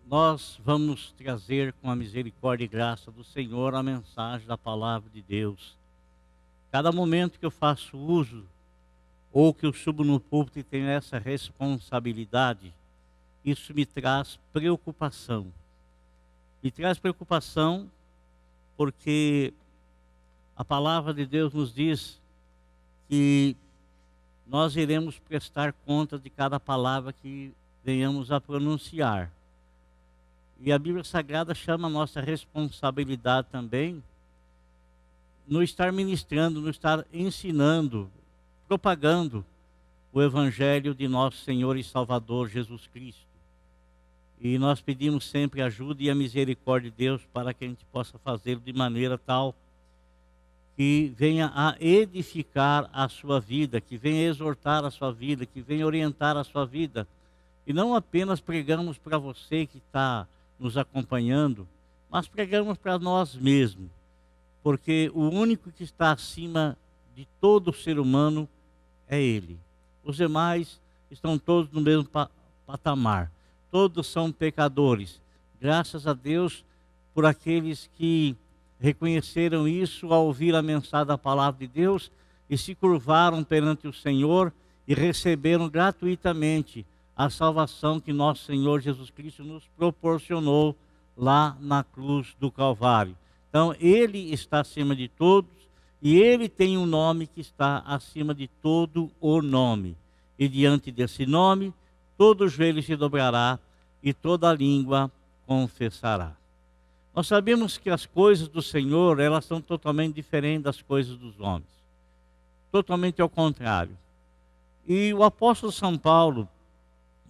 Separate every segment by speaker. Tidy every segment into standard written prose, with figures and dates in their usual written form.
Speaker 1: nós vamos trazer com a misericórdia e graça do Senhor a mensagem da palavra de Deus. Cada momento que eu faço uso ou que eu subo no púlpito e tenho essa responsabilidade, isso me traz preocupação. Me traz preocupação porque a palavra de Deus nos diz que nós iremos prestar conta de cada palavra que venhamos a pronunciar. E a Bíblia Sagrada chama a nossa responsabilidade também no estar ministrando, no estar ensinando, propagando o Evangelho de nosso Senhor e Salvador Jesus Cristo. E nós pedimos sempre ajuda e a misericórdia de Deus para que a gente possa fazê-lo de maneira tal que venha a edificar a sua vida, que venha a exortar a sua vida, que venha a orientar a sua vida. E não apenas pregamos para você que está nos acompanhando, mas pregamos para nós mesmos, porque o único que está acima de todo ser humano é Ele. Os demais estão todos no mesmo patamar, todos são pecadores. Graças a Deus por aqueles que reconheceram isso ao ouvir a mensagem da palavra de Deus e se curvaram perante o Senhor e receberam gratuitamente a salvação que nosso Senhor Jesus Cristo nos proporcionou lá na cruz do Calvário. Então, Ele está acima de todos e Ele tem um nome que está acima de todo o nome. E diante desse nome, todo joelho se dobrará e toda língua confessará. Nós sabemos que as coisas do Senhor, elas são totalmente diferentes das coisas dos homens. Totalmente ao contrário. E o apóstolo São Paulo,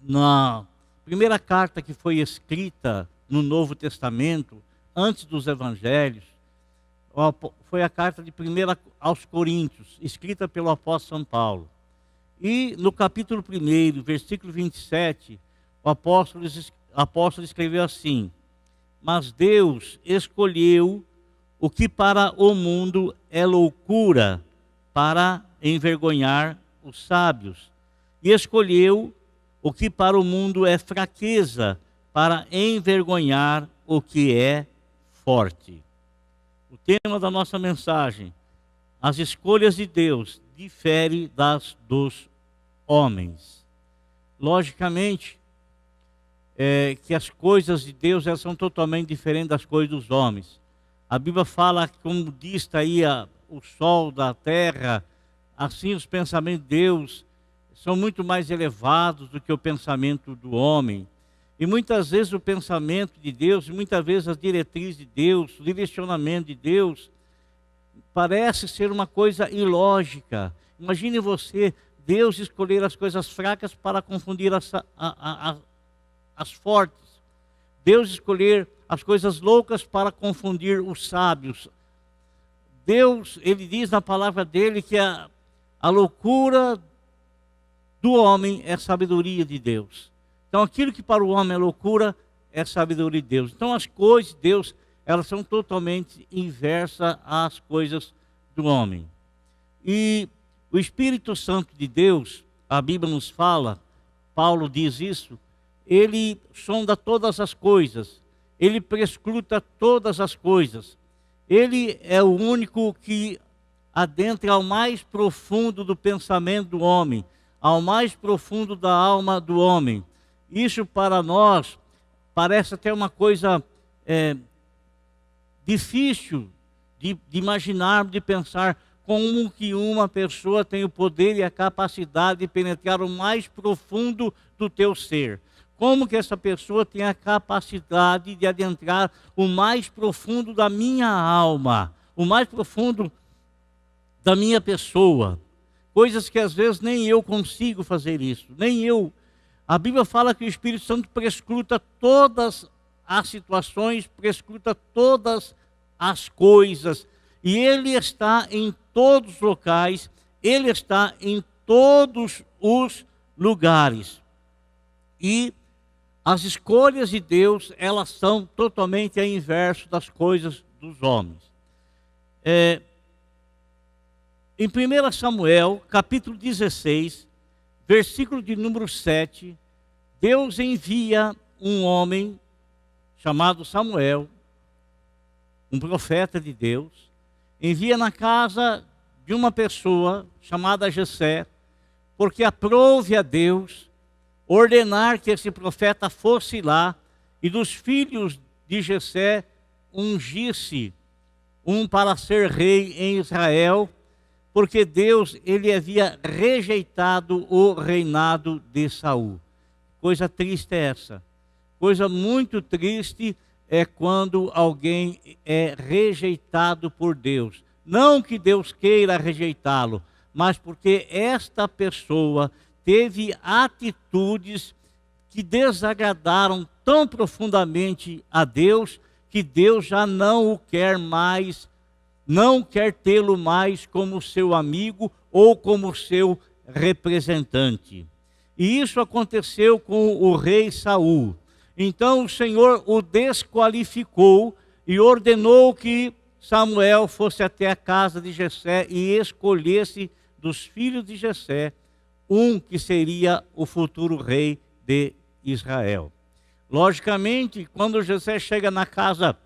Speaker 1: na primeira carta que foi escrita no Novo Testamento, antes dos Evangelhos, foi a carta de 1 aos Coríntios, escrita pelo apóstolo São Paulo. E no capítulo 1, versículo 27, o apóstolo escreveu assim: mas Deus escolheu o que para o mundo é loucura, para envergonhar os sábios, e escolheu o que para o mundo é fraqueza, para envergonhar o que é forte. O tema da nossa mensagem: as escolhas de Deus diferem das dos homens. Logicamente, que as coisas de Deus elas são totalmente diferentes das coisas dos homens. A Bíblia fala, como diz aí o sol da terra, assim os pensamentos de Deus são muito mais elevados do que o pensamento do homem. E muitas vezes o pensamento de Deus, muitas vezes as diretrizes de Deus, o direcionamento de Deus, parece ser uma coisa ilógica. Imagine você, Deus escolher as coisas fracas para confundir as fortes. Deus escolher as coisas loucas para confundir os sábios. Deus, Ele diz na palavra dele que a loucura do homem é sabedoria de Deus. Então aquilo que para o homem é loucura é sabedoria de Deus. Então as coisas de Deus, elas são totalmente inversas às coisas do homem. E o Espírito Santo de Deus, a Bíblia nos fala, Paulo diz isso, ele sonda todas as coisas, ele prescruta todas as coisas. Ele é o único que adentra ao mais profundo do pensamento do homem, ao mais profundo da alma do homem. Isso para nós parece até uma coisa difícil de imaginar, de pensar como que uma pessoa tem o poder e a capacidade de penetrar o mais profundo do teu ser. Como que essa pessoa tem a capacidade de adentrar o mais profundo da minha alma, o mais profundo da minha pessoa. Coisas que às vezes nem eu consigo fazer isso, nem eu. A Bíblia fala que o Espírito Santo prescruta todas as situações, prescruta todas as coisas. E Ele está em todos os locais, Ele está em todos os lugares. E as escolhas de Deus, elas são totalmente a inverso das coisas dos homens. Em 1 Samuel, capítulo 16, versículo de número 7, Deus envia um homem chamado Samuel, um profeta de Deus, envia na casa de uma pessoa chamada Jessé, porque aprouve a Deus ordenar que esse profeta fosse lá e dos filhos de Jessé ungisse um para ser rei em Israel, porque Deus ele havia rejeitado o reinado de Saul. Coisa triste é essa. Coisa muito triste é quando alguém é rejeitado por Deus. Não que Deus queira rejeitá-lo, mas porque esta pessoa teve atitudes que desagradaram tão profundamente a Deus, que Deus já não o quer mais, não quer tê-lo mais como seu amigo ou como seu representante. E isso aconteceu com o rei Saul. Então o Senhor o desqualificou e ordenou que Samuel fosse até a casa de Jessé e escolhesse dos filhos de Jessé um que seria o futuro rei de Israel. Logicamente, quando Jessé chega na casa,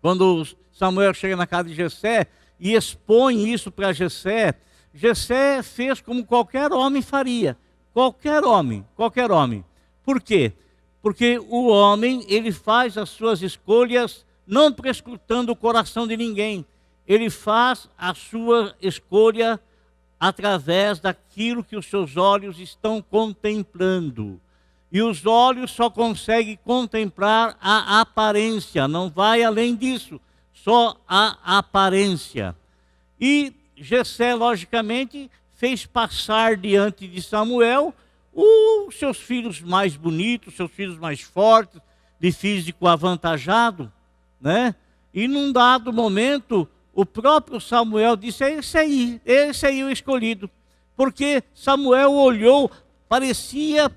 Speaker 1: quando Samuel chega na casa de Jessé e expõe isso para Jessé, Jessé fez como qualquer homem faria. Qualquer homem. Por quê? Porque o homem, ele faz as suas escolhas não prescrutando o coração de ninguém. Ele faz a sua escolha através daquilo que os seus olhos estão contemplando. E os olhos só conseguem contemplar a aparência, não vai além disso, só a aparência. E Jessé, logicamente, fez passar diante de Samuel os seus filhos mais bonitos, seus filhos mais fortes, de físico avantajado, né? E num dado momento, o próprio Samuel disse, esse aí o escolhido. Porque Samuel olhou, parecia,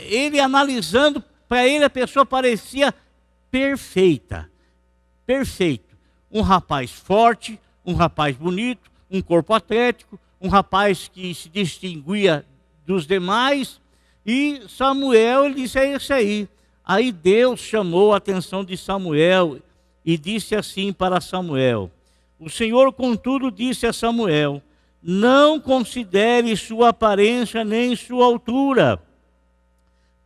Speaker 1: ele analisando, para ele a pessoa parecia perfeita. Perfeito. Um rapaz forte, um rapaz bonito, um corpo atlético, um rapaz que se distinguia dos demais. E Samuel, ele disse, é esse aí. Aí Deus chamou a atenção de Samuel e disse assim para Samuel, o Senhor, contudo, disse a Samuel, não considere sua aparência nem sua altura,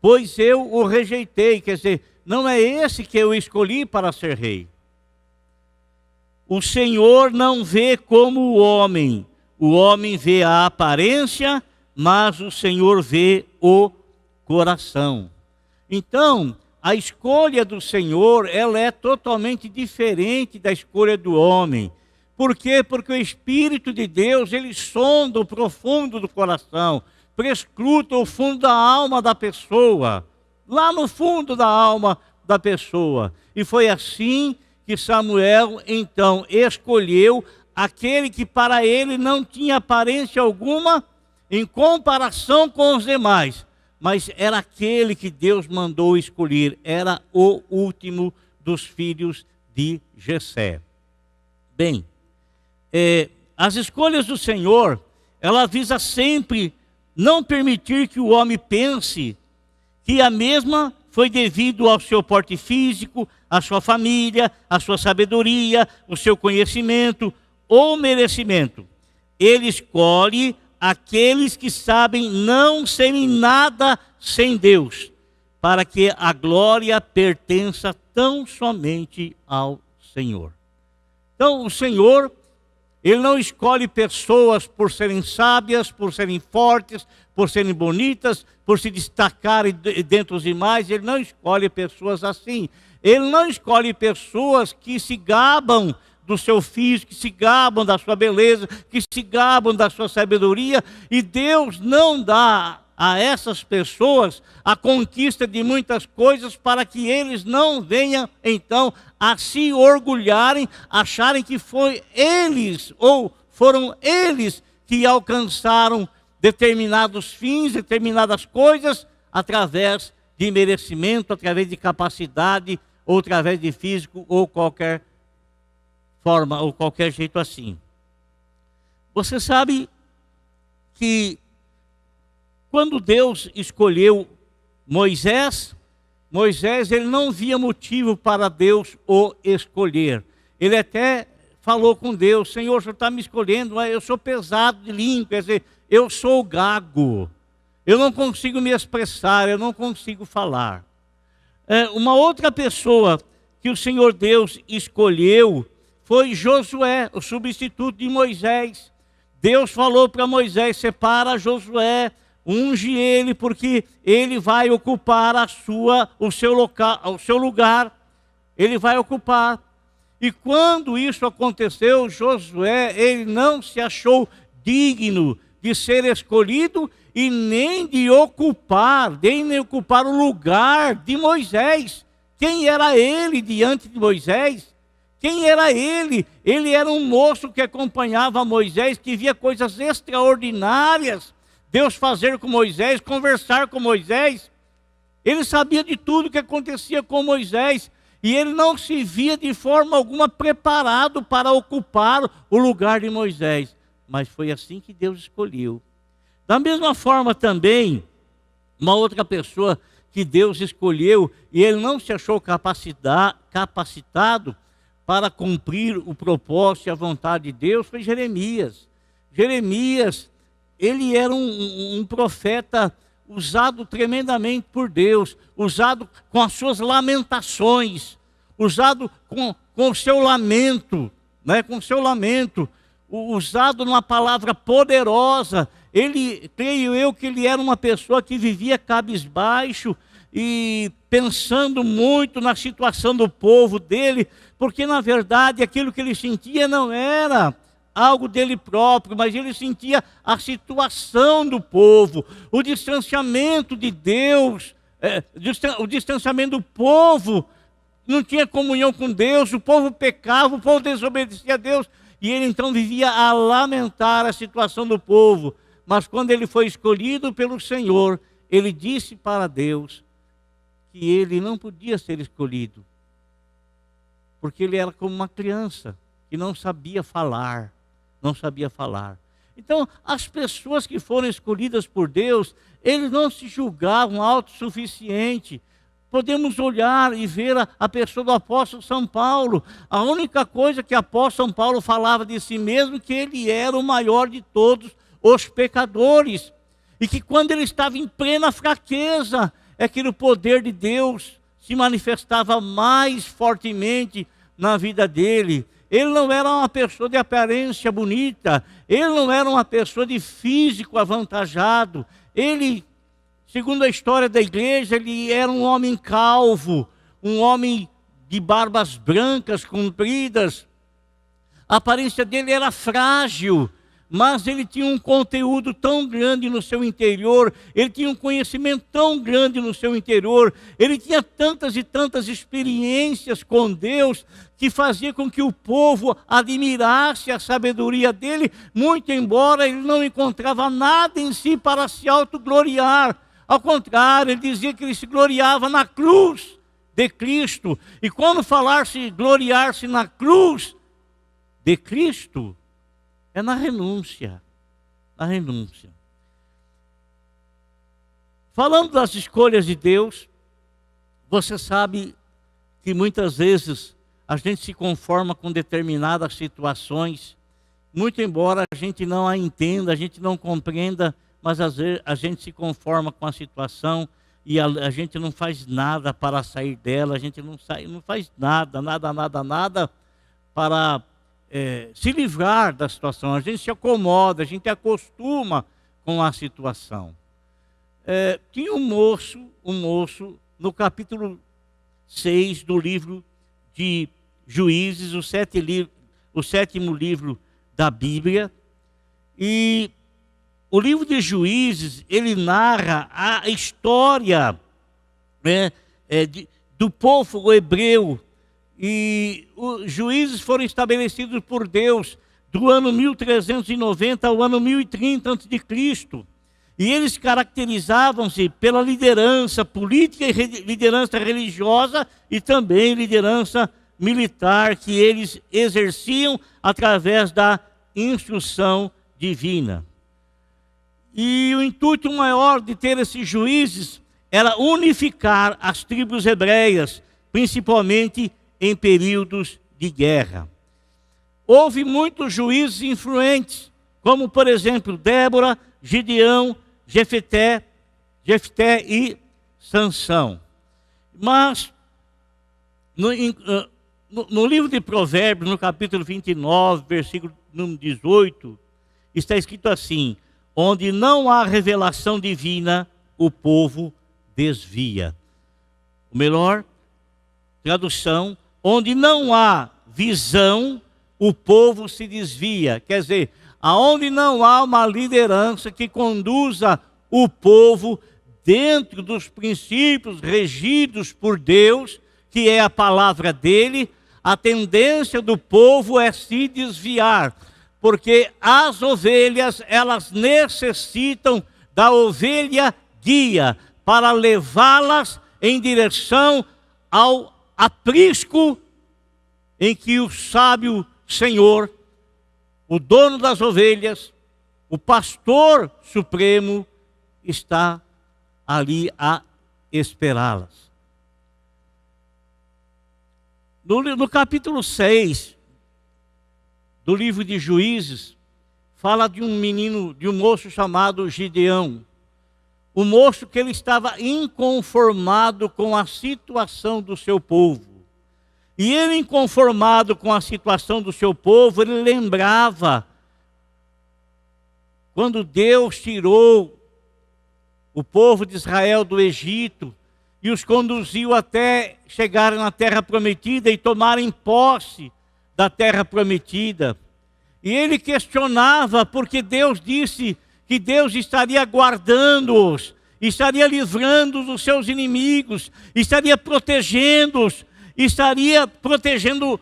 Speaker 1: pois eu o rejeitei. Quer dizer, não é esse que eu escolhi para ser rei. O Senhor não vê como o homem vê a aparência, mas o Senhor vê o coração. Então, a escolha do Senhor, ela é totalmente diferente da escolha do homem. Por quê? Porque o Espírito de Deus, ele sonda o profundo do coração, prescruta o fundo da alma da pessoa, lá no fundo da alma da pessoa. E foi assim que Samuel, então, escolheu aquele que para ele não tinha aparência alguma em comparação com os demais, mas era aquele que Deus mandou escolher, era o último dos filhos de Jessé. Bem, as escolhas do Senhor, ela visa sempre não permitir que o homem pense que a mesma foi devido ao seu porte físico, à sua família, à sua sabedoria, o seu conhecimento ou merecimento. Ele escolhe aqueles que sabem não serem nada sem Deus, para que a glória pertença tão somente ao Senhor. Então, o Senhor, ele não escolhe pessoas por serem sábias, por serem fortes, por serem bonitas, por se destacarem dentre os demais. Ele não escolhe pessoas assim. Ele não escolhe pessoas que se gabam do seu físico, que se gabam da sua beleza, que se gabam da sua sabedoria. E Deus não dá a essas pessoas a conquista de muitas coisas para que eles não venham, então, a se orgulharem, acharem que foi eles ou foram eles que alcançaram determinados fins, determinadas coisas, através de merecimento, através de capacidade, ou através de físico, ou qualquer forma, ou qualquer jeito assim. Você sabe que quando Deus escolheu Moisés, Moisés, ele não via motivo para Deus o escolher. Ele até falou com Deus: Senhor, o Senhor está me escolhendo, mas eu sou pesado de língua, quer dizer, eu sou gago, eu não consigo me expressar, eu não consigo falar. Uma outra pessoa que o Senhor Deus escolheu foi Josué, o substituto de Moisés. Deus falou para Moisés: separa Josué, unge ele, porque ele vai ocupar o seu lugar, ele vai ocupar. E quando isso aconteceu, Josué, ele não se achou digno de ser escolhido e nem de ocupar o lugar de Moisés. Quem era ele diante de Moisés? Quem era ele? Ele era um moço que acompanhava Moisés, que via coisas extraordinárias Deus fazer com Moisés, conversar com Moisés. Ele sabia de tudo que acontecia com Moisés, e ele não se via de forma alguma preparado para ocupar o lugar de Moisés. Mas foi assim que Deus escolheu. Da mesma forma também, uma outra pessoa que Deus escolheu, e ele não se achou capacitado para cumprir o propósito e a vontade de Deus, foi Jeremias. Jeremias, ele era um profeta usado tremendamente por Deus, usado com as suas lamentações, usado com o seu lamento, né? Com o seu lamento, usado numa palavra poderosa. Creio eu que ele era uma pessoa que vivia cabisbaixo e pensando muito na situação do povo dele, porque na verdade aquilo que ele sentia não era algo dele próprio, mas ele sentia a situação do povo, o distanciamento de Deus, o distanciamento do povo, não tinha comunhão com Deus, o povo pecava, o povo desobedecia a Deus, e ele então vivia a lamentar a situação do povo. Mas quando ele foi escolhido pelo Senhor, ele disse para Deus que ele não podia ser escolhido, porque ele era como uma criança que não sabia falar. Então, as pessoas que foram escolhidas por Deus, eles não se julgavam autossuficientes. Podemos olhar e ver a pessoa do apóstolo São Paulo. A única coisa que o apóstolo São Paulo falava de si mesmo, que ele era o maior de todos os pecadores. E que quando ele estava em plena fraqueza, é que o poder de Deus se manifestava mais fortemente na vida dele. Ele não era uma pessoa de aparência bonita, ele não era uma pessoa de físico avantajado. Ele, segundo a história da igreja, ele era um homem calvo, um homem de barbas brancas, compridas. A aparência dele era frágil, mas ele tinha um conteúdo tão grande no seu interior, ele tinha um conhecimento tão grande no seu interior, ele tinha tantas e tantas experiências com Deus, que fazia com que o povo admirasse a sabedoria dele, muito embora ele não encontrava nada em si para se autogloriar. Ao contrário, ele dizia que ele se gloriava na cruz de Cristo. E quando falar-se gloriar-se na cruz de Cristo, é na renúncia. Na renúncia. Falando das escolhas de Deus, você sabe que muitas vezes a gente se conforma com determinadas situações, muito embora a gente não a entenda, a gente não compreenda, mas às vezes a gente se conforma com a situação e a gente não faz nada para sair dela, a gente não faz nada para se livrar da situação. A gente se acomoda, a gente acostuma com a situação. Tinha um moço no capítulo 6 do livro de Juízes, o sétimo livro da Bíblia, e o livro de Juízes, ele narra a história do povo hebreu, e os juízes foram estabelecidos por Deus do ano 1390 ao ano 1030 a.C., e eles caracterizavam-se pela liderança política e liderança religiosa e também liderança militar que eles exerciam através da instrução divina. E o intuito maior de ter esses juízes era unificar as tribos hebreias, principalmente em períodos de guerra. Houve muitos juízes influentes, como por exemplo Débora, Gideão, Jefté e Sansão. Mas no livro de Provérbios, no capítulo 29, versículo número 18, está escrito assim: onde não há revelação divina, o povo desvia. Ou melhor, tradução, onde não há visão, o povo se desvia. Quer dizer, aonde não há uma liderança que conduza o povo dentro dos princípios regidos por Deus, que é a palavra dele, a tendência do povo é se desviar, porque as ovelhas, elas necessitam da ovelha guia para levá-las em direção ao aprisco em que o sábio Senhor, o dono das ovelhas, o pastor supremo, está ali a esperá-las. No capítulo 6 do livro de Juízes, fala de um menino, de um moço chamado Gideão. O moço que ele estava inconformado com a situação do seu povo. E ele, inconformado com a situação do seu povo, ele lembrava quando Deus tirou o povo de Israel do Egito e os conduziu até chegarem na terra prometida e tomarem posse da terra prometida. E ele questionava porque Deus disse que Deus estaria guardando-os, estaria livrando dos seus inimigos, estaria protegendo-os, estaria protegendo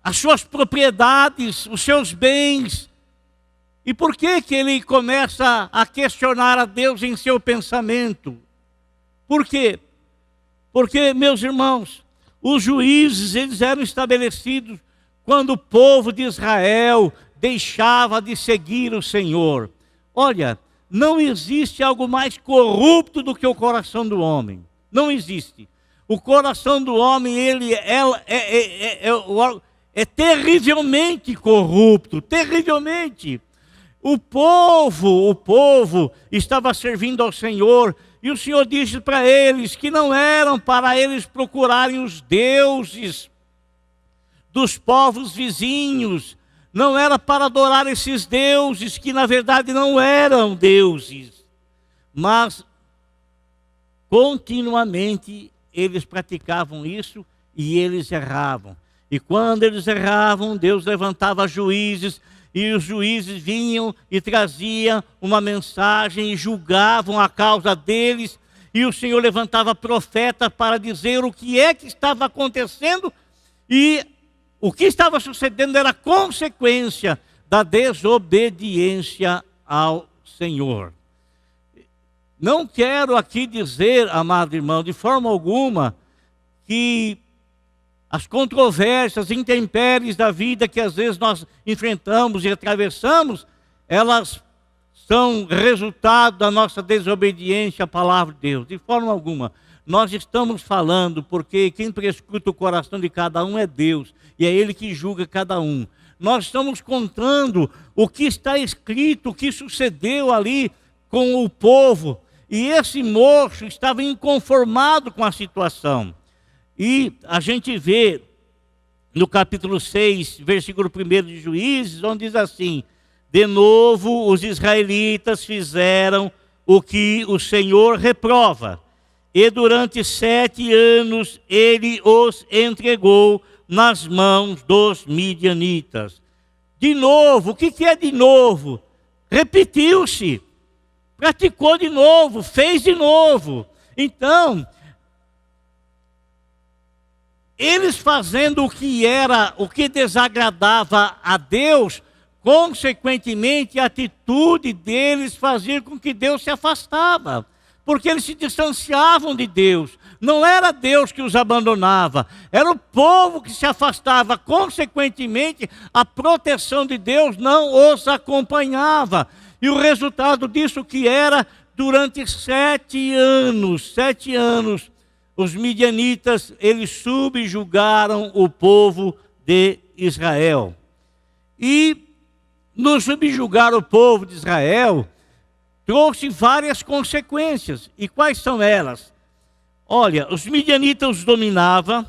Speaker 1: as suas propriedades, os seus bens. E por que ele começa a questionar a Deus em seu pensamento? Por quê? Porque, meus irmãos, os juízes, eles eram estabelecidos quando o povo de Israel deixava de seguir o Senhor. Olha, não existe algo mais corrupto do que o coração do homem. Não existe. O coração do homem, ele é terrivelmente corrupto, terrivelmente. O povo estava servindo ao Senhor, e o Senhor disse para eles que não eram para eles procurarem os deuses dos povos vizinhos, não era para adorar esses deuses que na verdade não eram deuses, mas continuamente eles praticavam isso e eles erravam. E quando eles erravam, Deus levantava juízes, e os juízes vinham e traziam uma mensagem e julgavam a causa deles. E o Senhor levantava profetas para dizer o que é que estava acontecendo. E o que estava sucedendo era consequência da desobediência ao Senhor. Não quero aqui dizer, amado irmão, de forma alguma, que as controvérsias, intempéries da vida que às vezes nós enfrentamos e atravessamos, elas são resultado da nossa desobediência à palavra de Deus. De forma alguma. Nós estamos falando porque quem prescruta o coração de cada um é Deus, e é Ele que julga cada um. Nós estamos contando o que está escrito, o que sucedeu ali com o povo, e esse moço estava inconformado com a situação. E a gente vê no capítulo 6, versículo 1 de Juízes, onde diz assim: de novo os israelitas fizeram o que o Senhor reprova, e durante 7 anos ele os entregou nas mãos dos midianitas. De novo, o que é de novo? Repetiu-se, praticou de novo, fez de novo. Então, eles fazendo o que desagradava a Deus, consequentemente a atitude deles fazia com que Deus se afastava, porque eles se distanciavam de Deus. Não era Deus que os abandonava, era o povo que se afastava. Consequentemente, a proteção de Deus não os acompanhava. E o resultado disso que era, durante 7 anos, os midianitas, eles subjugaram o povo de Israel. E no subjugar o povo de Israel, trouxe várias consequências. E quais são elas? Olha, os midianitas os dominavam,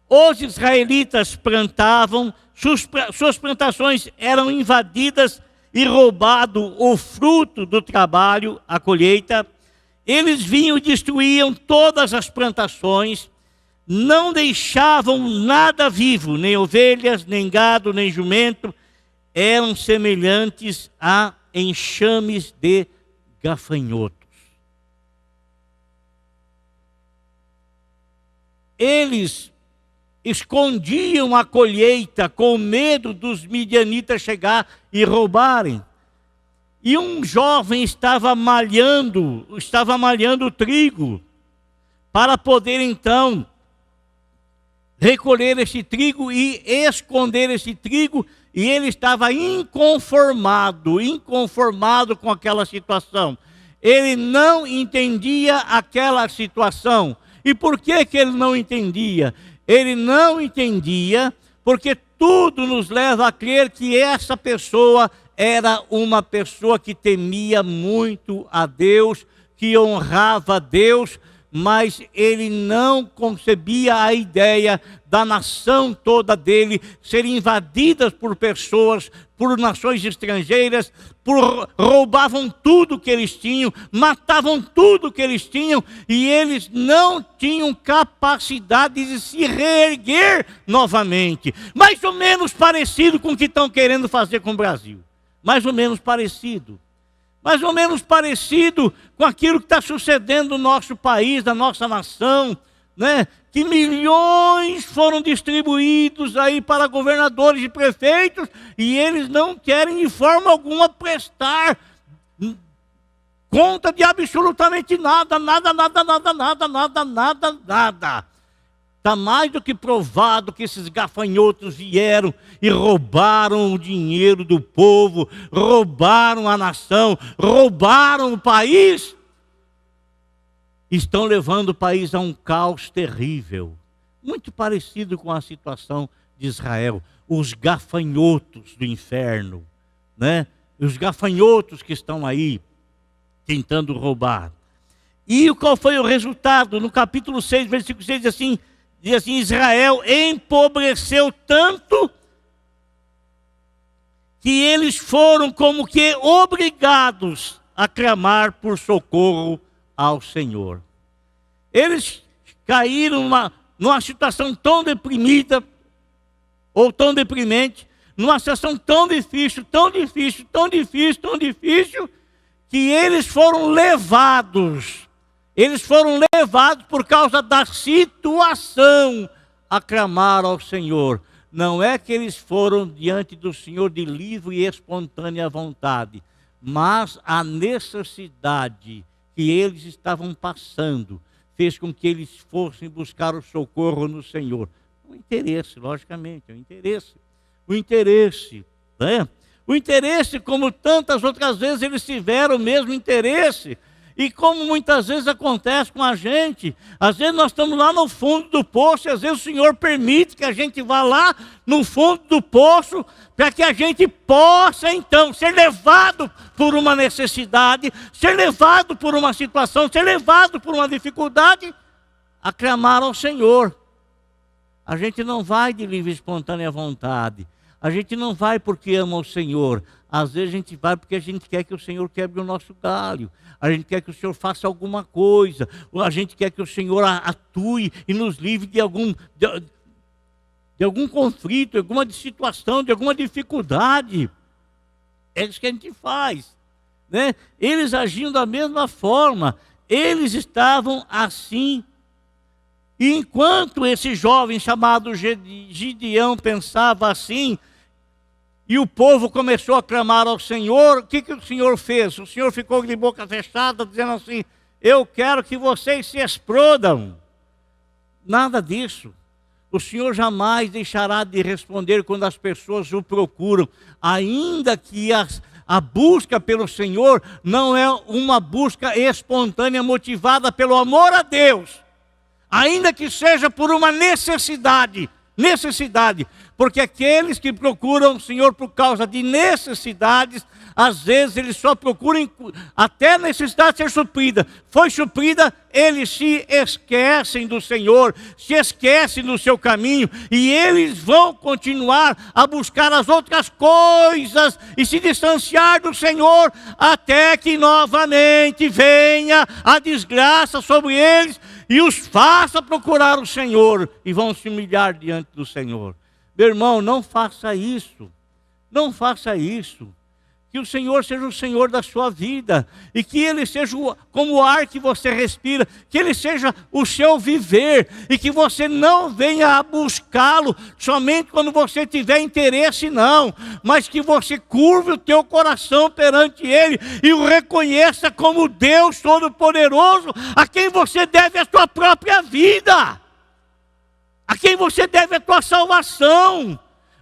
Speaker 1: os israelitas plantavam, suas plantações eram invadidas e roubado o fruto do trabalho, a colheita. Eles vinham e destruíam todas as plantações, não deixavam nada vivo, nem ovelhas, nem gado, nem jumento, eram semelhantes a enxames de gafanhotos. Eles escondiam a colheita com medo dos midianitas chegar e roubarem. E um jovem estava malhando trigo para poder então recolher esse trigo e esconder esse trigo, e ele estava inconformado com aquela situação. Ele não entendia aquela situação. E por que ele não entendia? Ele não entendia porque tudo nos leva a crer que essa pessoa era uma pessoa que temia muito a Deus, que honrava a Deus, mas ele não concebia a ideia da nação toda dele ser invadida por pessoas, por nações estrangeiras, roubavam tudo que eles tinham, matavam tudo que eles tinham, e eles não tinham capacidade de se reerguer novamente. Mais ou menos parecido com o que estão querendo fazer com o Brasil. Mais ou menos parecido com aquilo que está sucedendo no nosso país, na nossa nação, né? Que milhões foram distribuídos aí para governadores e prefeitos, e eles não querem de forma alguma prestar conta de absolutamente nada. Está mais do que provado que esses gafanhotos vieram e roubaram o dinheiro do povo, roubaram a nação, roubaram o país. Estão levando o país a um caos terrível, muito parecido com a situação de Israel. Os gafanhotos do inferno, né? Os gafanhotos que estão aí tentando roubar. E qual foi o resultado? No capítulo 6, versículo 6, diz assim, Israel empobreceu tanto que eles foram como que obrigados a clamar por socorro ao Senhor. Eles caíram numa situação tão deprimida, ou tão deprimente, numa situação tão difícil, que eles foram levados por causa da situação a clamar ao Senhor. Não é que eles foram diante do Senhor de livre e espontânea vontade, mas a necessidade que eles estavam passando fez com que eles fossem buscar o socorro no Senhor. O interesse, logicamente, o interesse, né? O interesse, como tantas outras vezes eles tiveram o mesmo interesse. E como muitas vezes acontece com a gente, às vezes nós estamos lá no fundo do poço, e às vezes o Senhor permite que a gente vá lá no fundo do poço, para que a gente possa então ser levado por uma necessidade, ser levado por uma situação, ser levado por uma dificuldade, a clamar ao Senhor. A gente não vai de livre e espontânea vontade, a gente não vai porque ama o Senhor, às vezes a gente vai porque a gente quer que o Senhor quebre o nosso galho. A gente quer que o Senhor faça alguma coisa. A gente quer que o Senhor atue e nos livre de algum conflito, de alguma situação, de alguma dificuldade. É isso que a gente faz, né? Eles agiam da mesma forma. Eles estavam assim. E enquanto esse jovem chamado Gideão pensava assim, e o povo começou a clamar ao Senhor, o que o Senhor fez? O Senhor ficou de boca fechada, dizendo assim, eu quero que vocês se explodam. Nada disso. O Senhor jamais deixará de responder quando as pessoas o procuram, ainda que A busca pelo Senhor não é uma busca espontânea, motivada pelo amor a Deus, ainda que seja por uma necessidade, porque aqueles que procuram o Senhor por causa de necessidades, às vezes eles só procuram até a necessidade ser suprida. Foi suprida, eles se esquecem do Senhor, se esquecem do seu caminho, e eles vão continuar a buscar as outras coisas e se distanciar do Senhor, até que novamente venha a desgraça sobre eles e os faça procurar o Senhor, e vão se humilhar diante do Senhor. Meu irmão, não faça isso. Não faça isso. Que o Senhor seja o Senhor da sua vida, e que Ele seja como o ar que você respira, que Ele seja o seu viver, e que você não venha a buscá-lo somente quando você tiver interesse, não, mas que você curve o teu coração perante Ele e o reconheça como Deus Todo-Poderoso, a quem você deve a sua própria vida, a quem você deve a tua salvação.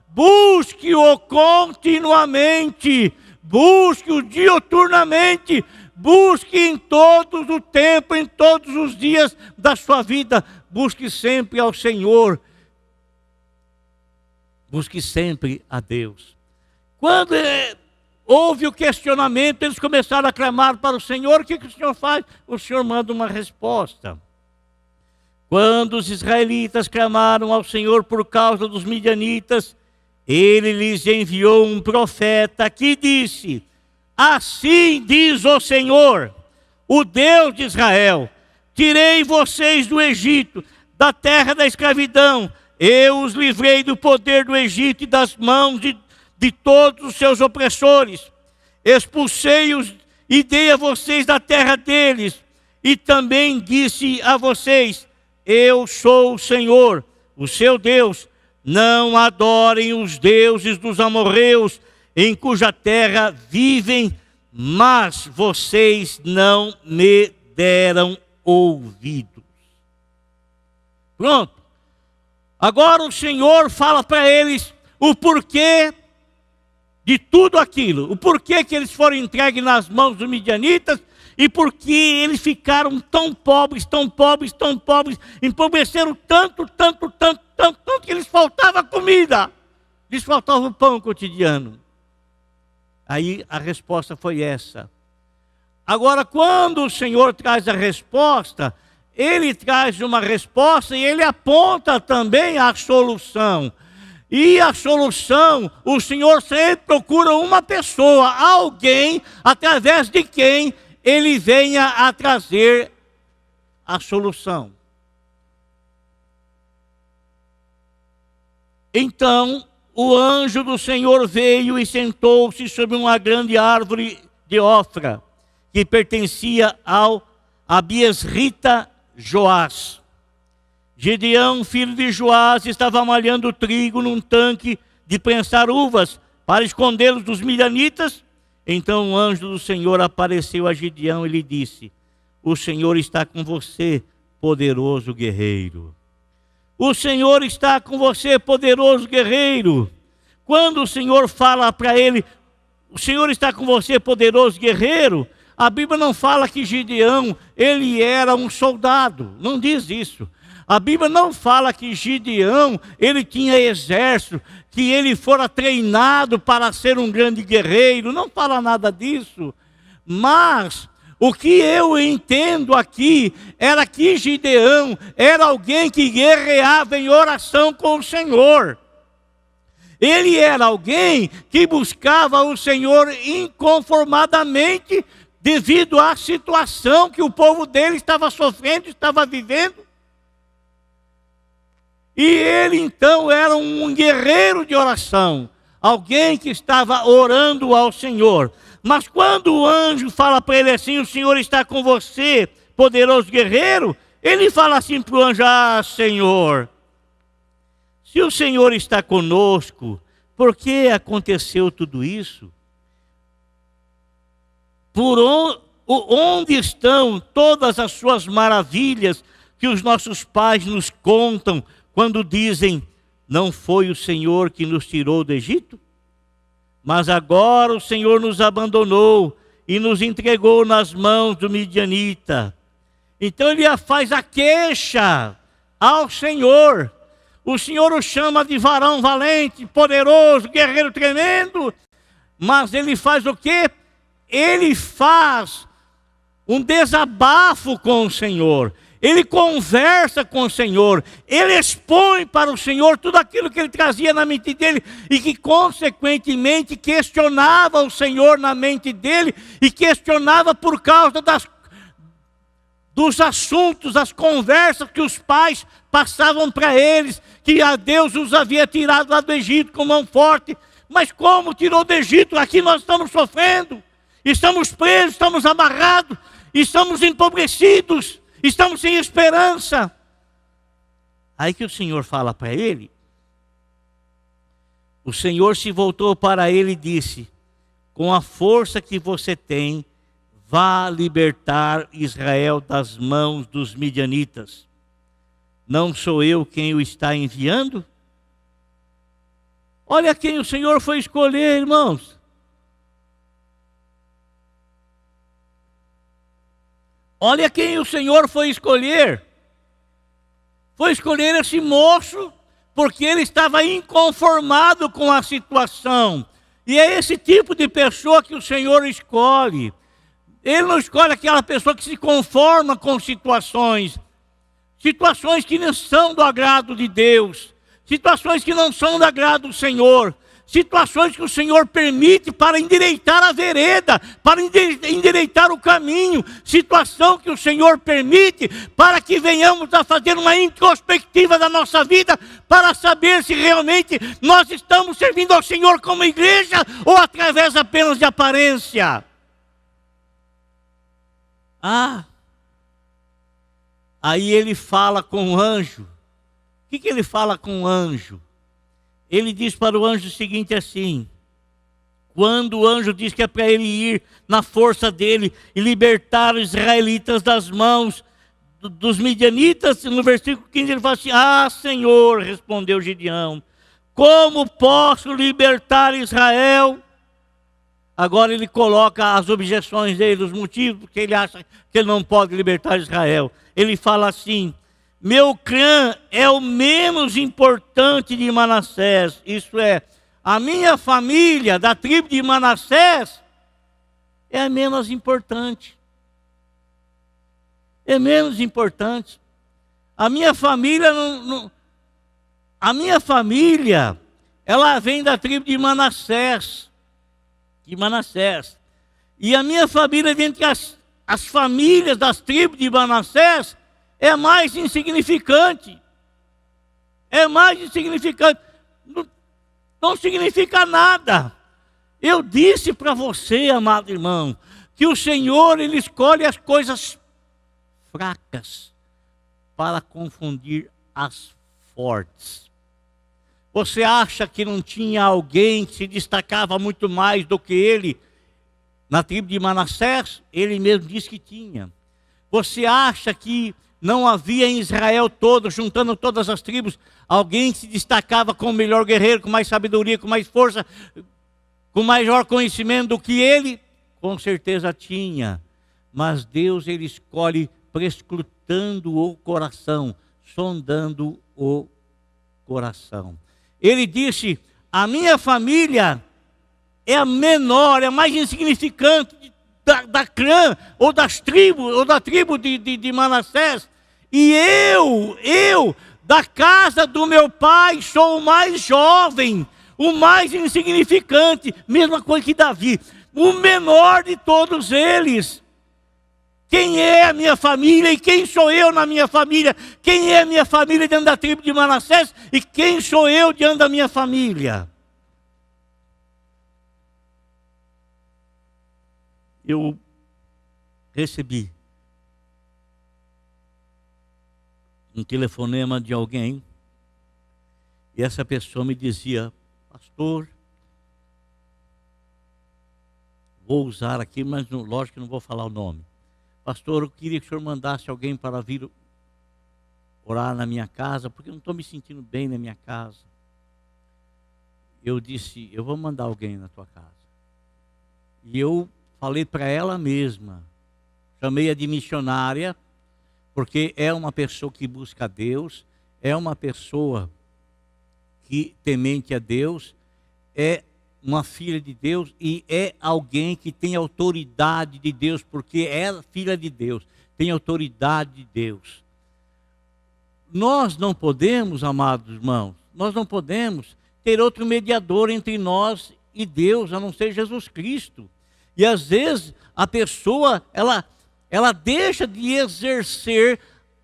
Speaker 1: Busque-o continuamente, busque-o diuturnamente, busque em todo o tempo, em todos os dias da sua vida. Busque sempre ao Senhor, busque sempre a Deus. Quando houve o questionamento, eles começaram a clamar para o Senhor. O que o Senhor faz? O Senhor manda uma resposta. Quando os israelitas clamaram ao Senhor por causa dos midianitas, Ele lhes enviou um profeta que disse: assim diz o Senhor, o Deus de Israel: tirei vocês do Egito, da terra da escravidão. Eu os livrei do poder do Egito e das mãos de todos os seus opressores. Expulsei-os e dei a vocês da terra deles. E também disse a vocês: eu sou o Senhor, o seu Deus. Não adorem os deuses dos amorreus, em cuja terra vivem, mas vocês não me deram ouvidos. Pronto. Agora o Senhor fala para eles o porquê de tudo aquilo, o porquê que eles foram entregues nas mãos dos midianitas, e porque eles ficaram tão pobres, empobreceram tanto, que lhes faltava comida, lhes faltava o pão cotidiano. Aí a resposta foi essa. Agora, quando o Senhor traz a resposta, Ele traz uma resposta e Ele aponta também a solução. E a solução, o Senhor sempre procura uma pessoa, alguém através de quem Ele venha a trazer a solução. Então, o anjo do Senhor veio e sentou-se sobre uma grande árvore de Ofra, que pertencia ao Abiesrita Joás. Gideão, filho de Joás, estava malhando trigo num tanque de prensar uvas para escondê-los dos midianitas. Então o anjo do Senhor apareceu a Gideão e lhe disse: o Senhor está com você, poderoso guerreiro. O Senhor está com você, poderoso guerreiro. Quando o Senhor fala para ele: o Senhor está com você, poderoso guerreiro, a Bíblia não fala que Gideão, ele era um soldado. Não diz isso. A Bíblia não fala que Gideão, ele tinha exército, que ele fora treinado para ser um grande guerreiro. Não fala nada disso. Mas o que eu entendo aqui era que Gideão era alguém que guerreava em oração com o Senhor. Ele era alguém que buscava o Senhor inconformadamente devido à situação que o povo dele estava sofrendo, estava vivendo. E ele então era um guerreiro de oração, alguém que estava orando ao Senhor. Mas quando o anjo fala para ele assim: o Senhor está com você, poderoso guerreiro, ele fala assim para o anjo: ah, Senhor, se o Senhor está conosco, por que aconteceu tudo isso? Onde estão todas as suas maravilhas que os nossos pais nos contam quando dizem: não foi o Senhor que nos tirou do Egito? Mas agora o Senhor nos abandonou e nos entregou nas mãos do midianita. Então ele faz a queixa ao Senhor. O Senhor o chama de varão valente, poderoso, guerreiro tremendo. Mas ele faz o quê? Ele faz um desabafo com o Senhor. Ele conversa com o Senhor, ele expõe para o Senhor tudo aquilo que ele trazia na mente dele e que consequentemente questionava o Senhor na mente dele e questionava por causa dos assuntos, das conversas que os pais passavam para eles, que a Deus os havia tirado lá do Egito com mão forte. Mas como tirou do Egito? Aqui nós estamos sofrendo, estamos presos, estamos amarrados, estamos empobrecidos, estamos sem esperança. Aí que o Senhor fala para ele, o Senhor se voltou para ele e disse: com a força que você tem, vá libertar Israel das mãos dos midianitas. Não sou eu quem o está enviando? Olha quem o Senhor foi escolher, irmãos. Olha quem o Senhor foi escolher. Foi escolher esse moço porque ele estava inconformado com a situação. E é esse tipo de pessoa que o Senhor escolhe. Ele não escolhe aquela pessoa que se conforma com situações que não são do agrado de Deus, situações que não são do agrado do Senhor, situações que o Senhor permite para endireitar a vereda, para endireitar o caminho, situação que o Senhor permite para que venhamos a fazer uma introspectiva da nossa vida, para saber se realmente nós estamos servindo ao Senhor como igreja ou através apenas de aparência. Aí ele fala com o anjo. O que ele fala com o anjo? Ele diz para o anjo o seguinte assim: quando o anjo diz que é para ele ir na força dele e libertar os israelitas das mãos dos midianitas, no versículo 15 ele fala assim: ah, Senhor, respondeu Gideão, como posso libertar Israel? Agora ele coloca as objeções dele, os motivos porque ele acha que ele não pode libertar Israel. Ele fala assim: meu clã é o menos importante de Manassés, isto é, a minha família da tribo de Manassés é a menos importante. É menos importante. A minha família a minha família, ela vem da tribo de Manassés. E a minha família, dentre as famílias das tribos de Manassés, é mais insignificante. É mais insignificante. Não significa nada. Eu disse para você, amado irmão, que o Senhor, Ele escolhe as coisas fracas para confundir as fortes. Você acha que não tinha alguém que se destacava muito mais do que ele na tribo de Manassés? Ele mesmo disse que tinha. Você acha que não havia em Israel todo, juntando todas as tribos, alguém que se destacava como melhor guerreiro, com mais sabedoria, com mais força, com maior conhecimento do que ele? Com certeza tinha. Mas Deus, Ele escolhe prescrutando o coração, sondando o coração. Ele disse: a minha família é a menor, é a mais insignificante da clã, ou das tribos, ou da tribo de Manassés. E eu, da casa do meu pai, sou o mais jovem, o mais insignificante, mesma coisa que Davi, o menor de todos eles. Quem é a minha família e quem sou eu na minha família? Quem é a minha família diante da tribo de Manassés e quem sou eu diante da minha família? Eu recebi um telefonema de alguém e essa pessoa me dizia: pastor, vou usar aqui, mas lógico que não vou falar o nome. Pastor, eu queria que o senhor mandasse alguém para vir orar na minha casa, porque eu não estou me sentindo bem na minha casa. eu disse, eu vou mandar alguém na tua casa. E eu falei para ela mesma, chamei-a de missionária, porque é uma pessoa que busca a Deus, é uma pessoa que temente a Deus, é uma filha de Deus e é alguém que tem autoridade de Deus, porque é filha de Deus, tem autoridade de Deus. Nós não podemos, amados irmãos, nós não podemos ter outro mediador entre nós e Deus, a não ser Jesus Cristo. E às vezes a pessoa, ela deixa de exercer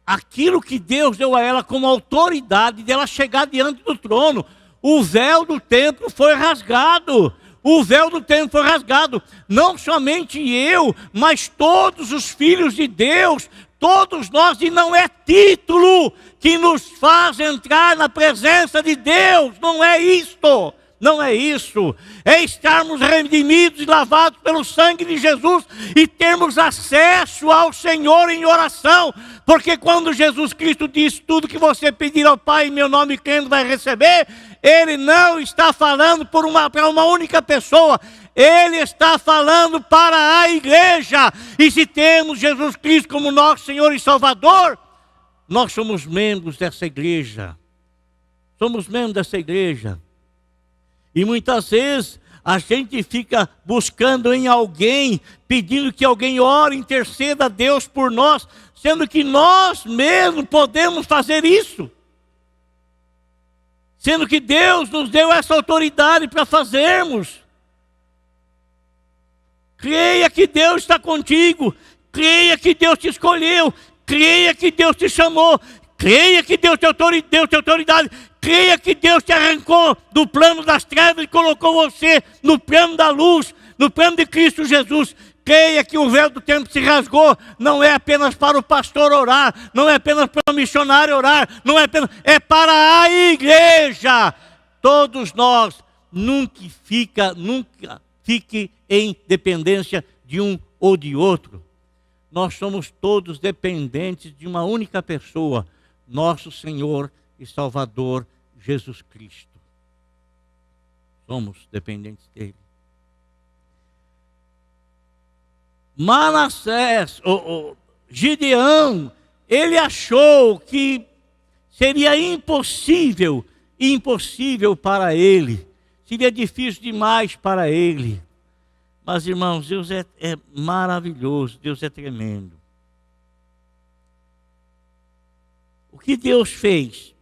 Speaker 1: aquilo que Deus deu a ela como autoridade, de ela chegar diante do trono. O véu do templo foi rasgado. O véu do templo foi rasgado. Não somente eu, mas todos os filhos de Deus, todos nós, e não é título que nos faz entrar na presença de Deus. Não é isto. Não é isso, é estarmos redimidos e lavados pelo sangue de Jesus e termos acesso ao Senhor em oração, porque quando Jesus Cristo diz tudo que você pedir ao Pai em meu nome crendo vai receber, Ele não está falando para uma única pessoa, Ele está falando para a igreja. E se temos Jesus Cristo como nosso Senhor e Salvador, nós somos membros dessa igreja, somos membros dessa igreja. E muitas vezes a gente fica buscando em alguém, pedindo que alguém ore, interceda a Deus por nós, sendo que nós mesmos podemos fazer isso. Sendo que Deus nos deu essa autoridade para fazermos. Creia que Deus está contigo, creia que Deus te escolheu, creia que Deus te chamou, creia que Deus te autoridade. Creia que Deus te arrancou do plano das trevas e colocou você no plano da luz, no plano de Cristo Jesus. Creia que o véu do templo se rasgou, não é apenas para o pastor orar, não é apenas para o missionário orar, não é apenas, é para a igreja. Todos nós, nunca fique em dependência de um ou de outro. Nós somos todos dependentes de uma única pessoa, nosso Senhor e Salvador Jesus Cristo. Somos dependentes dele. Manassés, Gideão, ele achou que seria impossível para ele, seria difícil demais para ele. Mas irmãos, Deus é maravilhoso, Deus é tremendo. O que Deus fez?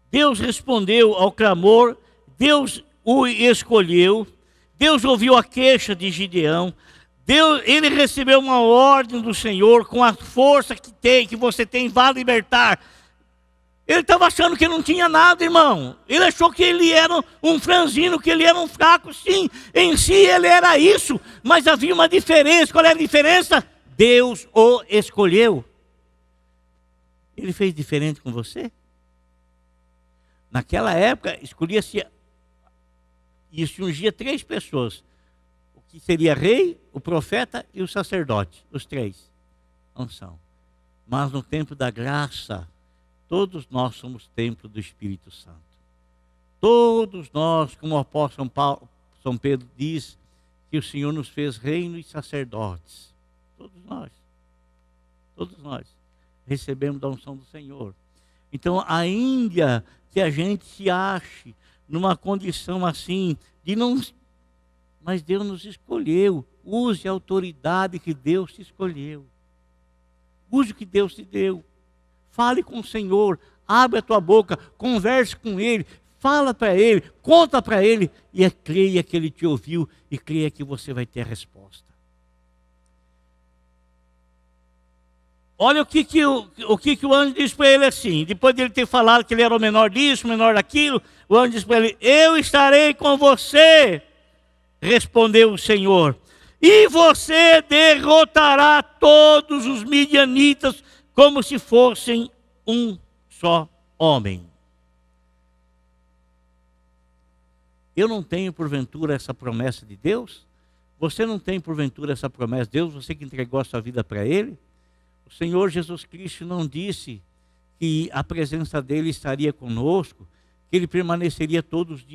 Speaker 1: Deus respondeu ao clamor, Deus o escolheu, Deus ouviu a queixa de Gideão, ele recebeu uma ordem do Senhor com a força que você tem, vá libertar. Ele estava achando que não tinha nada, irmão. Ele achou que ele era um franzino, que ele era um fraco, sim. Em si ele era isso, mas havia uma diferença. Qual é a diferença? Deus o escolheu. Ele fez diferente com você? Naquela época, escolhia-se e se ungia 3 pessoas. O que seria rei, o profeta e o sacerdote. Os 3. Não são. Mas no tempo da graça, todos nós somos templo do Espírito Santo. Todos nós, como o apóstolo São Pedro diz, que o Senhor nos fez reino e sacerdotes. Todos nós recebemos da unção do Senhor. Então, ainda que a gente se ache numa condição assim, de não... Mas Deus nos escolheu. Use a autoridade que Deus te escolheu. Use o que Deus te deu. Fale com o Senhor. Abre a tua boca. Converse com Ele. Fala para Ele. Conta para Ele. E creia que Ele te ouviu. E creia que você vai ter a resposta. Olha o que o anjo disse para ele assim. Depois de ele ter falado que ele era o menor disso, o menor daquilo. O anjo disse para ele: eu estarei com você. Respondeu o Senhor. E você derrotará todos os midianitas como se fossem um só homem. Eu não tenho porventura essa promessa de Deus? Você não tem porventura essa promessa de Deus? Você que entregou a sua vida para Ele? O Senhor Jesus Cristo não disse que a presença dEle estaria conosco, que ele permaneceria todos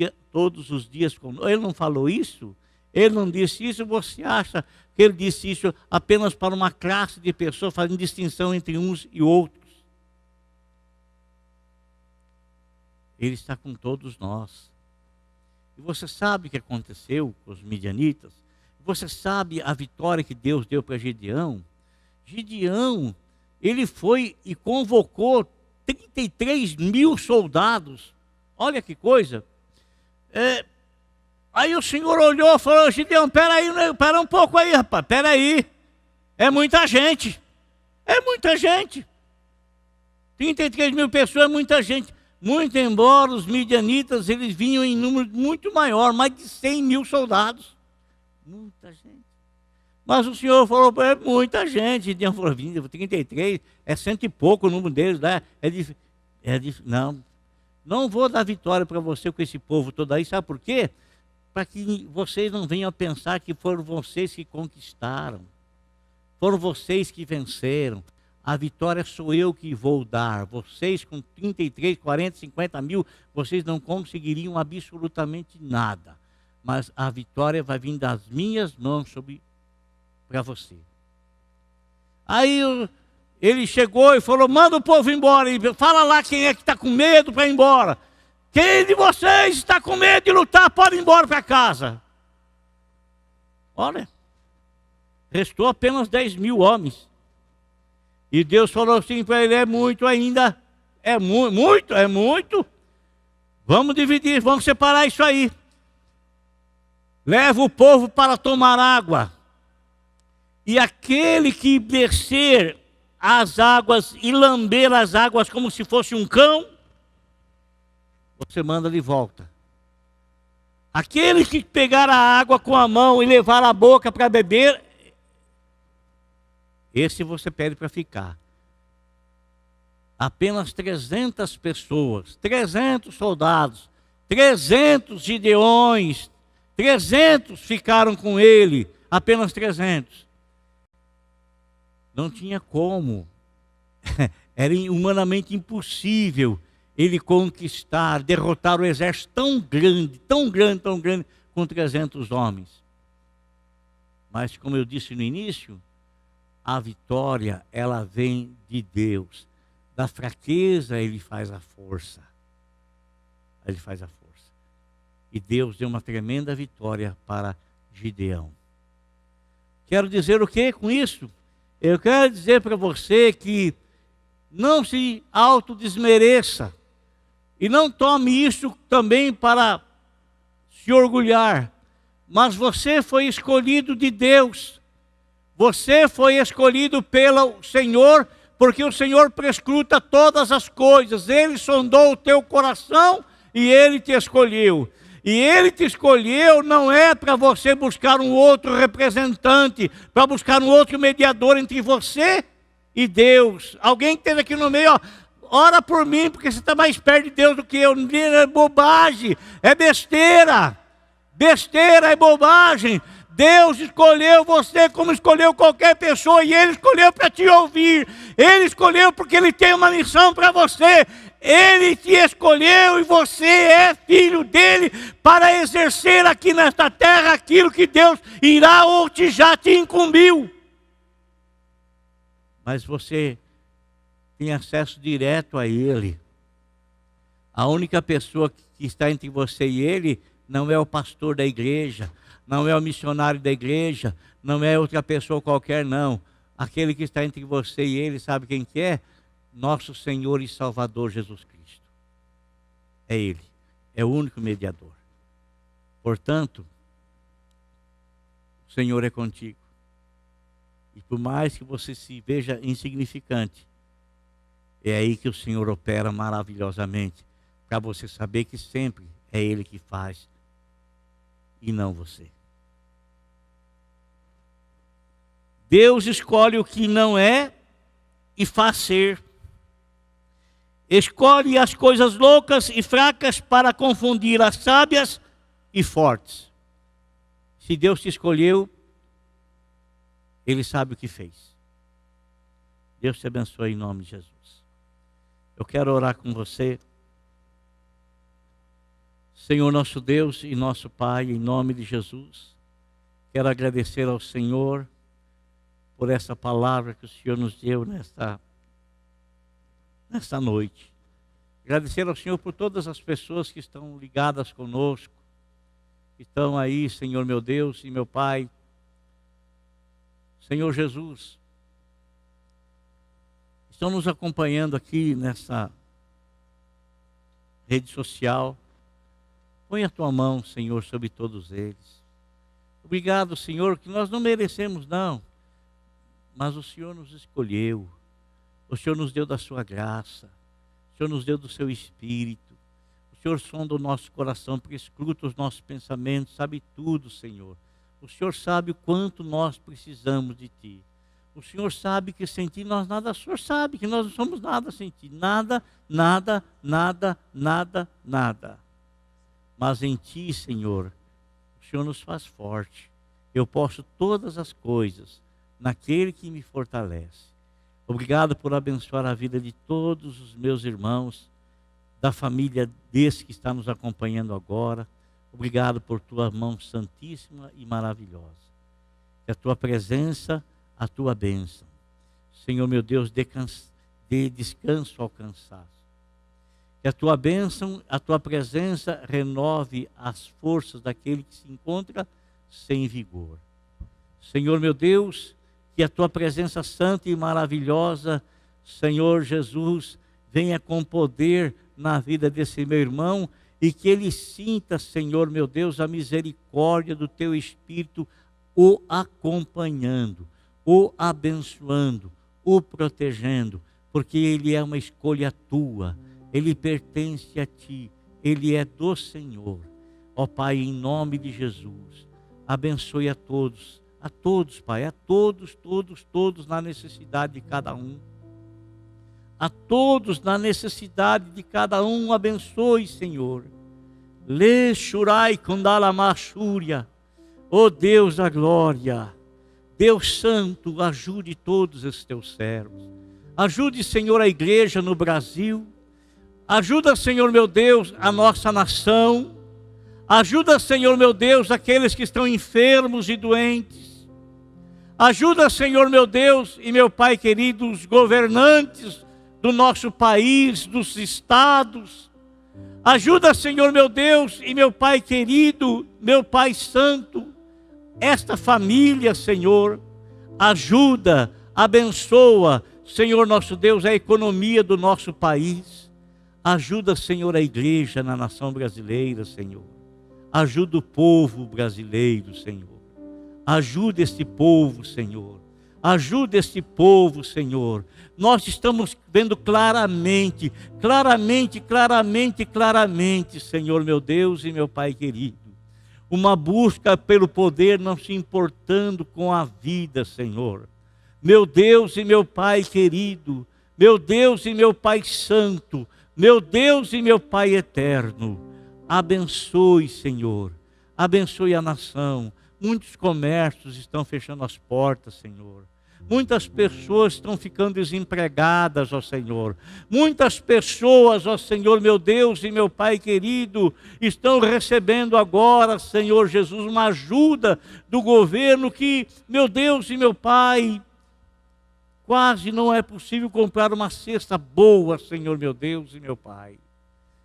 Speaker 1: os dias conosco. Ele não falou isso? Ele não disse isso? Você acha que ele disse isso apenas para uma classe de pessoas, fazendo distinção entre uns e outros? Ele está com todos nós. E você sabe o que aconteceu com os midianitas? Você sabe a vitória que Deus deu para Gideão? Gideão, ele foi e convocou 33 mil soldados. Olha que coisa. Aí o Senhor olhou e falou: Gideão, pera um pouco aí, rapaz, pera aí. É muita gente. É muita gente. 33 mil pessoas é muita gente. Muito embora os midianitas, eles vinham em número muito maior, mais de 100 mil soldados. Muita gente. Mas o Senhor falou: é muita gente. Gideão falou: 33, é cento e pouco o número deles, né? Não vou dar vitória para você com esse povo todo aí, sabe por quê? Para que vocês não venham a pensar que foram vocês que conquistaram, foram vocês que venceram. A vitória sou eu que vou dar. Vocês com 33, 40, 50 mil, vocês não conseguiriam absolutamente nada. Mas a vitória vai vir das minhas mãos para você. Aí ele chegou e falou: manda o povo embora. Fala lá quem é que está com medo para ir embora. Quem de vocês está com medo de lutar, pode ir embora para casa. Olha, restou apenas 10 mil homens. E Deus falou assim para ele: é muito ainda, é muito. Vamos dividir, vamos separar isso aí. Leva o povo para tomar água. E aquele que descer as águas e lamber as águas como se fosse um cão, você manda de volta. Aquele que pegar a água com a mão e levar a boca para beber, esse você pede para ficar. Apenas 300 pessoas, 300 soldados, 300 gideões, 300 ficaram com ele, apenas 300. Não tinha como, era humanamente impossível ele conquistar, derrotar o exército tão grande, com 300 homens. Mas como eu disse no início, a vitória, ela vem de Deus. Da fraqueza ele faz a força. Ele faz a força. E Deus deu uma tremenda vitória para Gideão. Quero dizer o que com isso? Eu quero dizer para você que não se autodesmereça. E não tome isso também para se orgulhar. Mas você foi escolhido de Deus. Você foi escolhido pelo Senhor, porque o Senhor prescruta todas as coisas. Ele sondou o teu coração e Ele te escolheu. E Ele te escolheu não é para você buscar um outro representante, para buscar um outro mediador entre você e Deus. Alguém que esteja aqui no meio, ora por mim, porque você está mais perto de Deus do que eu. É bobagem, é besteira. Besteira, é bobagem. Deus escolheu você como escolheu qualquer pessoa, e Ele escolheu para te ouvir. Ele escolheu porque Ele tem uma missão para você. Ele te escolheu e você é filho dele para exercer aqui nesta terra aquilo que Deus irá ou já te incumbiu. Mas você tem acesso direto a Ele. A única pessoa que está entre você e Ele não é o pastor da igreja, não é o missionário da igreja, não é outra pessoa qualquer, não. Aquele que está entre você e Ele, sabe quem que é? Nosso Senhor e Salvador Jesus Cristo. É Ele, é o único mediador. Portanto, o Senhor é contigo. E por mais que você se veja insignificante, é aí que o Senhor opera maravilhosamente, para você saber que sempre é Ele que faz e não você. Deus escolhe o que não é e faz ser. Escolhe as coisas loucas e fracas para confundir as sábias e fortes. Se Deus te escolheu, Ele sabe o que fez. Deus te abençoe em nome de Jesus. Eu quero orar com você. Senhor nosso Deus e nosso Pai, em nome de Jesus, quero agradecer ao Senhor por essa palavra que o Senhor nos deu nesta noite. Agradecer ao Senhor por todas as pessoas que estão ligadas conosco, que estão aí, Senhor meu Deus e meu Pai. Senhor Jesus, estão nos acompanhando aqui nessa rede social. Põe a tua mão, Senhor, sobre todos eles. Obrigado, Senhor, que nós não merecemos, não, mas o Senhor nos escolheu. O Senhor nos deu da sua graça. O Senhor nos deu do seu Espírito. O Senhor sonda o nosso coração, porque escuta os nossos pensamentos, sabe tudo, Senhor. O Senhor sabe o quanto nós precisamos de Ti. O Senhor sabe que sem Ti nós nada. O Senhor sabe que nós não somos nada sem Ti. Nada, nada, nada, nada, nada. Mas em Ti, Senhor, o Senhor nos faz forte. Eu posso todas as coisas naquele que me fortalece. Obrigado por abençoar a vida de todos os meus irmãos, da família desse que está nos acompanhando agora. Obrigado por Tua mão santíssima e maravilhosa. Que a Tua presença, a Tua bênção, Senhor meu Deus, dê descanso ao cansaço. Que a Tua bênção, a Tua presença renove as forças daquele que se encontra sem vigor. Senhor meu Deus, que a Tua presença santa e maravilhosa, Senhor Jesus, venha com poder na vida desse meu irmão e que ele sinta, Senhor meu Deus, a misericórdia do Teu Espírito o acompanhando, o abençoando, o protegendo, porque ele é uma escolha Tua. Ele pertence a Ti, Ele é do Senhor. Ó Pai, em nome de Jesus, abençoe a todos, Pai, a todos, todos na necessidade de cada um. A todos na necessidade de cada um, abençoe, Senhor. Le Shurai Kundalamachúria, ó Deus da glória, Deus Santo, ajude todos os Teus servos. Ajude, Senhor, a igreja no Brasil. Ajuda, Senhor meu Deus, a nossa nação. Ajuda, Senhor meu Deus, aqueles que estão enfermos e doentes. Ajuda, Senhor meu Deus e meu Pai querido, os governantes do nosso país, dos estados. Ajuda, Senhor meu Deus e meu Pai querido, meu Pai santo, esta família, Senhor. Ajuda, abençoa, Senhor nosso Deus, a economia do nosso país. Ajuda, Senhor, a igreja na nação brasileira, Senhor. Ajuda o povo brasileiro, Senhor. Ajuda este povo, Senhor. Ajuda este povo, Senhor. Nós estamos vendo claramente, Senhor, meu Deus e meu Pai querido. Uma busca pelo poder, não se importando com a vida, Senhor. Meu Deus e meu Pai querido, meu Deus e meu Pai santo, meu Deus e meu Pai eterno, abençoe, Senhor, abençoe a nação. Muitos comércios estão fechando as portas, Senhor. Muitas pessoas estão ficando desempregadas, ó Senhor. Muitas pessoas, ó Senhor, meu Deus e meu Pai querido, estão recebendo agora, Senhor Jesus, uma ajuda do governo que, meu Deus e meu Pai, quase não é possível comprar uma cesta boa, Senhor meu Deus e meu Pai.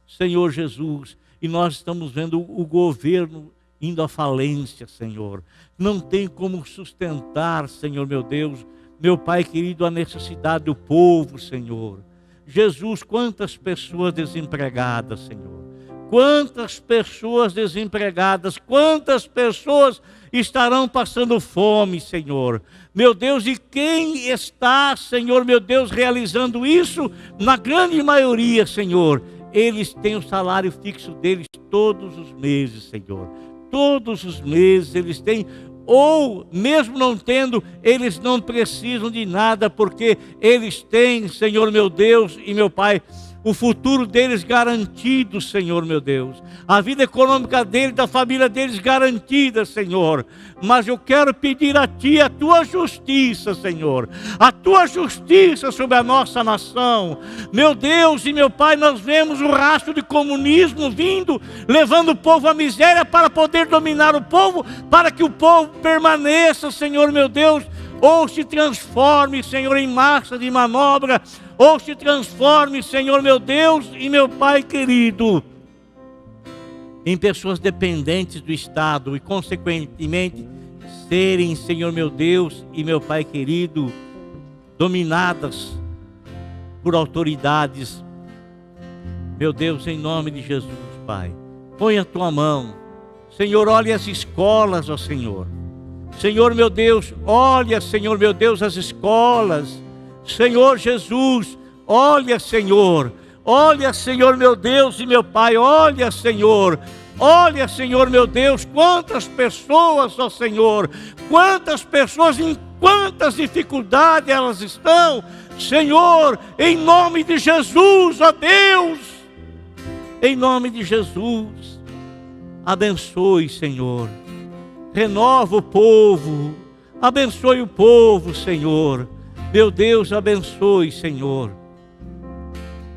Speaker 1: Senhor Jesus, e nós estamos vendo o governo indo à falência, Senhor. Não tem como sustentar, Senhor meu Deus, meu Pai querido, a necessidade do povo, Senhor. Jesus, quantas pessoas desempregadas, Senhor. Quantas pessoas desempregadas, quantas pessoas estarão passando fome, Senhor. Meu Deus, e quem está, Senhor, meu Deus, realizando isso? Na grande maioria, Senhor, eles têm o salário fixo deles todos os meses, Senhor. Todos os meses eles têm, ou mesmo não tendo, eles não precisam de nada, porque eles têm, Senhor, meu Deus e meu Pai, o futuro deles garantido, Senhor meu Deus, a vida econômica deles, da família deles garantida, Senhor. Mas eu quero pedir a Ti a Tua justiça, Senhor, a Tua justiça sobre a nossa nação. Meu Deus e meu Pai, nós vemos o rastro de comunismo vindo, levando o povo à miséria para poder dominar o povo, para que o povo permaneça, Senhor meu Deus, ou se transforme, Senhor, em massa de manobra, ou se transforme, Senhor meu Deus e meu Pai querido, em pessoas dependentes do Estado e, consequentemente, serem, Senhor meu Deus e meu Pai querido, dominadas por autoridades. Meu Deus, em nome de Jesus, Pai, põe a Tua mão. Senhor, olha as escolas, ó Senhor. Senhor meu Deus, olha, Senhor meu Deus, as escolas. Senhor Jesus, olha, Senhor. Olha, Senhor meu Deus e meu Pai, olha, Senhor. Olha, Senhor meu Deus, quantas pessoas, ó Senhor, quantas pessoas, em quantas dificuldades elas estão. Senhor, em nome de Jesus, ó Deus, em nome de Jesus, abençoe, Senhor. Renova o povo, abençoe o povo, Senhor. Meu Deus, abençoe, Senhor.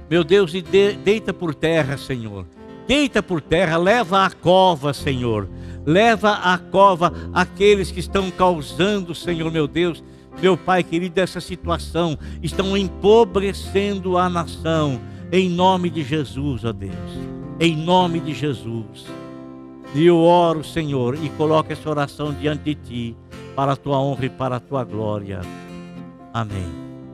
Speaker 1: Meu Deus, e deita por terra, Senhor. Deita por terra, leva à cova, Senhor. Leva à cova aqueles que estão causando, Senhor, meu Deus, meu Pai querido, essa situação. Estão empobrecendo a nação. Em nome de Jesus, ó Deus. Em nome de Jesus. E eu oro, Senhor, e coloco essa oração diante de Ti, para a Tua honra e para a Tua glória. Amém.